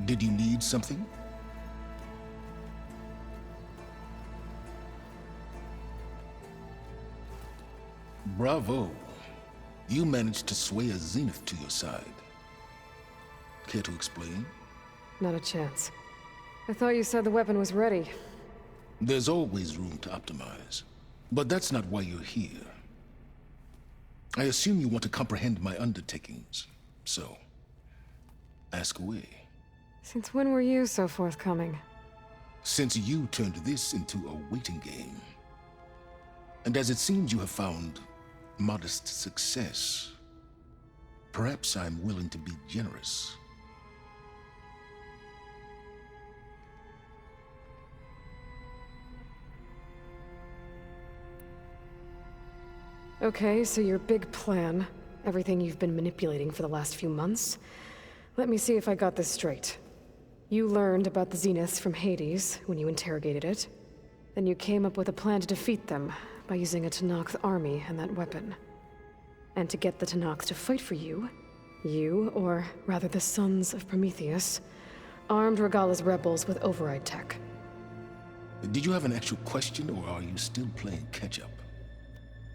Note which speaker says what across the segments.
Speaker 1: Did you need something? Bravo. You managed to sway a Zenith to your side. Care to explain?
Speaker 2: Not a chance. I thought you said the weapon was ready.
Speaker 1: There's always room to optimize. But that's not why you're here. I assume you want to comprehend my undertakings. So, ask away.
Speaker 2: Since when were you so forthcoming?
Speaker 1: Since you turned this into a waiting game. And as it seems you have found modest success, perhaps I'm willing to be generous.
Speaker 2: Okay, so your big plan, everything you've been manipulating for the last few months. Let me see if I got this straight. You learned about the Zeniths from Hades when you interrogated it. Then you came up with a plan to defeat them by using a Tenakth army and that weapon. And to get the Tenakth to fight for you, or rather the Sons of Prometheus, armed Regalla's rebels with override tech.
Speaker 1: Did you have an actual question, or are you still playing catch-up?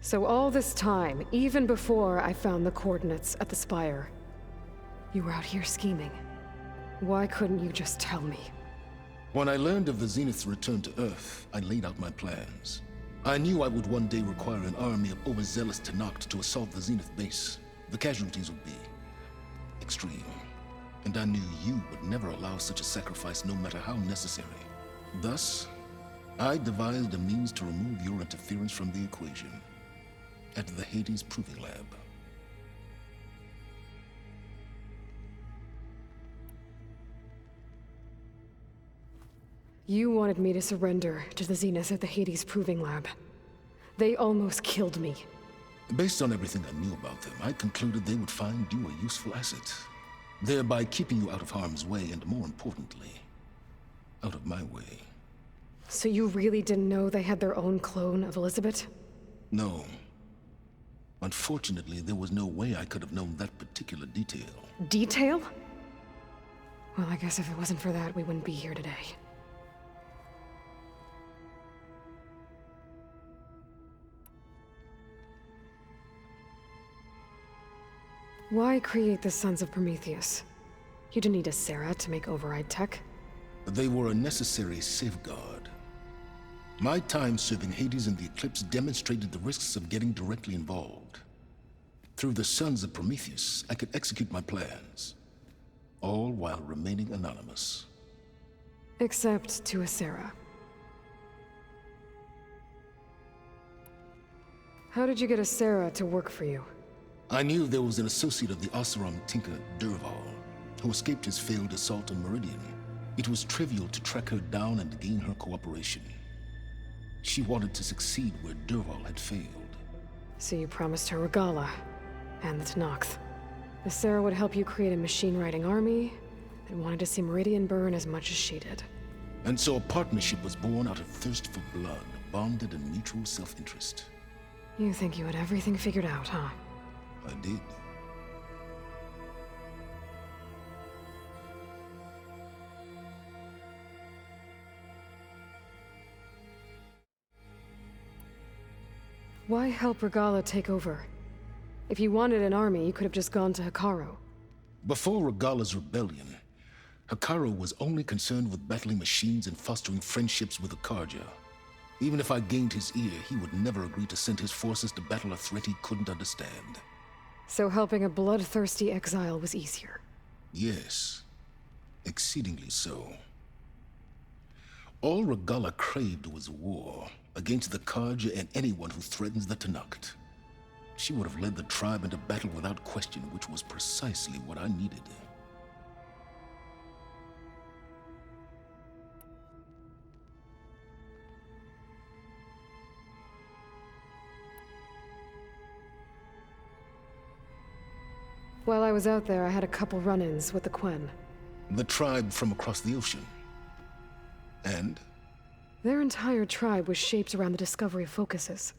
Speaker 2: So all this time, even before I found the coordinates at the Spire, you were out here scheming. Why couldn't you just tell me?
Speaker 1: When I learned of the Zenith's return to Earth, I laid out my plans. I knew I would one day require an army of overzealous Tenakth to assault the Zenith base. The casualties would be extreme. And I knew you would never allow such a sacrifice, no matter how necessary. Thus, I devised a means to remove your interference from the equation at the Hades Proving Lab.
Speaker 2: You wanted me to surrender to the Zeniths at the Hades Proving Lab. They almost killed me.
Speaker 1: Based on everything I knew about them, I concluded they would find you a useful asset, thereby keeping you out of harm's way and, more importantly, out of my way.
Speaker 2: So you really didn't know they had their own clone of Elizabeth?
Speaker 1: No. Unfortunately, there was no way I could have known that particular detail.
Speaker 2: Detail? Well, I guess if it wasn't for that, we wouldn't be here today. Why create the Sons of Prometheus? You didn't need a Sarah to make override tech.
Speaker 1: They were a necessary safeguard. My time serving Hades and the Eclipse demonstrated the risks of getting directly involved. Through the Sons of Prometheus, I could execute my plans, all while remaining anonymous.
Speaker 2: Except to a Sarah. How did you get a Sarah to work for you?
Speaker 1: I knew there was an associate of the Oseram tinker, Derval, who escaped his failed assault on Meridian. It was trivial to track her down and gain her cooperation. She wanted to succeed where Derval had failed.
Speaker 2: So you promised her Regalla, and the Tenakth. The Sarah would help you create a machine-riding army, and wanted to see Meridian burn as much as she did.
Speaker 1: And so a partnership was born out of thirst for blood, bonded in mutual self-interest.
Speaker 2: You think you had everything figured out, huh?
Speaker 1: I did.
Speaker 2: Why help Regalla take over? If you wanted an army, you could have just gone to Hekarro.
Speaker 1: Before Regalla's rebellion, Hekarro was only concerned with battling machines and fostering friendships with the Karja. Even if I gained his ear, he would never agree to send his forces to battle a threat he couldn't understand.
Speaker 2: So helping a bloodthirsty exile was easier.
Speaker 1: Yes, exceedingly so. All Regalla craved was war against the Karja and anyone who threatens the Tenakth. She would have led the tribe into battle without question, which was precisely what I needed.
Speaker 2: While I was out there, I had a couple run-ins with the Quen.
Speaker 1: The tribe from across the ocean. And?
Speaker 2: Their entire tribe was shaped around the discovery of focuses.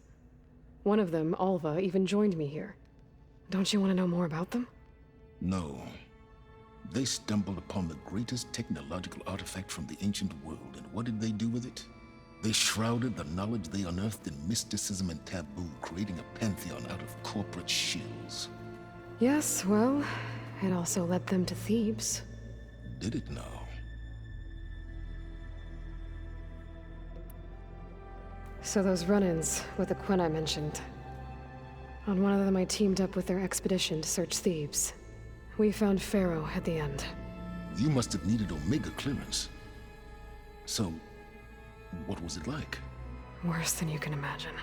Speaker 2: One of them, Alva, even joined me here. Don't you want to know more about them?
Speaker 1: No. They stumbled upon the greatest technological artifact from the ancient world, and what did they do with it? They shrouded the knowledge they unearthed in mysticism and taboo, creating a pantheon out of corporate shills.
Speaker 2: Yes, well, it also led them to Thebes.
Speaker 1: Did it now?
Speaker 2: So those run-ins with the Quen I mentioned. On one of them I teamed up with their expedition to search Thebes. We found Pharaoh at the end.
Speaker 1: You must have needed Omega clearance. So, what was it like?
Speaker 2: Worse than you can imagine.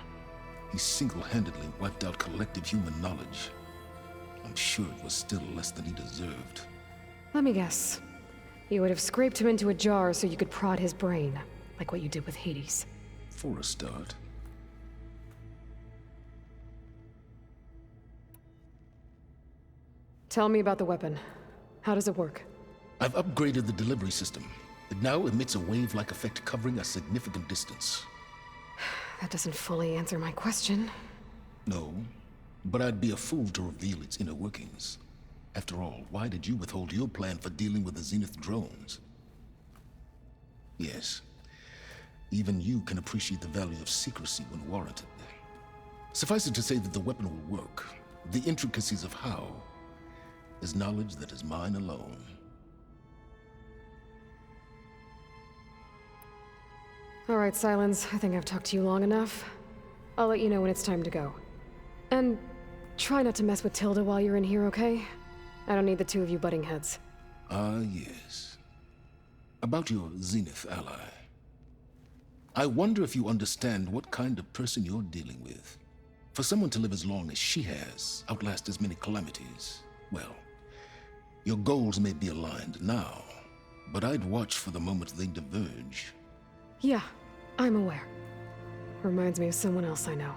Speaker 1: He single-handedly wiped out collective human knowledge. I'm sure it was still less than he deserved.
Speaker 2: Let me guess. You would have scraped him into a jar so you could prod his brain, like what you did with Hades.
Speaker 1: For a start.
Speaker 2: Tell me about the weapon. How does it work?
Speaker 1: I've upgraded the delivery system. It now emits a wave-like effect covering a significant distance.
Speaker 2: That doesn't fully answer my question.
Speaker 1: No, but I'd be a fool to reveal its inner workings. After all, why did you withhold your plan for dealing with the Zenith drones? Yes, even you can appreciate the value of secrecy when warranted. Suffice it to say that the weapon will work. The intricacies of how is knowledge that is mine alone.
Speaker 2: All right, Sylens, I think I've talked to you long enough. I'll let you know when it's time to go. And try not to mess with Tilda while you're in here, okay? I don't need the two of you butting heads.
Speaker 1: Ah, yes. About your Zenith ally. I wonder if you understand what kind of person you're dealing with. For someone to live as long as she has, outlast as many calamities, well, your goals may be aligned now, but I'd watch for the moment they diverge.
Speaker 2: Yeah, I'm aware. Reminds me of someone else I know.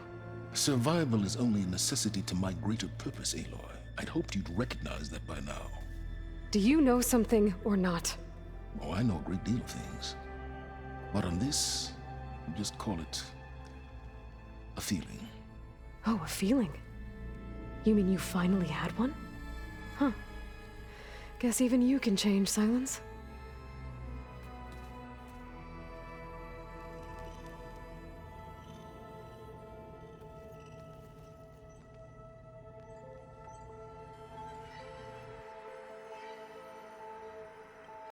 Speaker 1: Survival is only a necessity to my greater purpose, Aloy. I'd hoped you'd recognize that by now.
Speaker 2: Do you know something or not?
Speaker 1: Oh, I know a great deal of things. But on this, just call it a feeling.
Speaker 2: Oh, a feeling? You mean you finally had one? Huh. Guess even you can change, Sylens.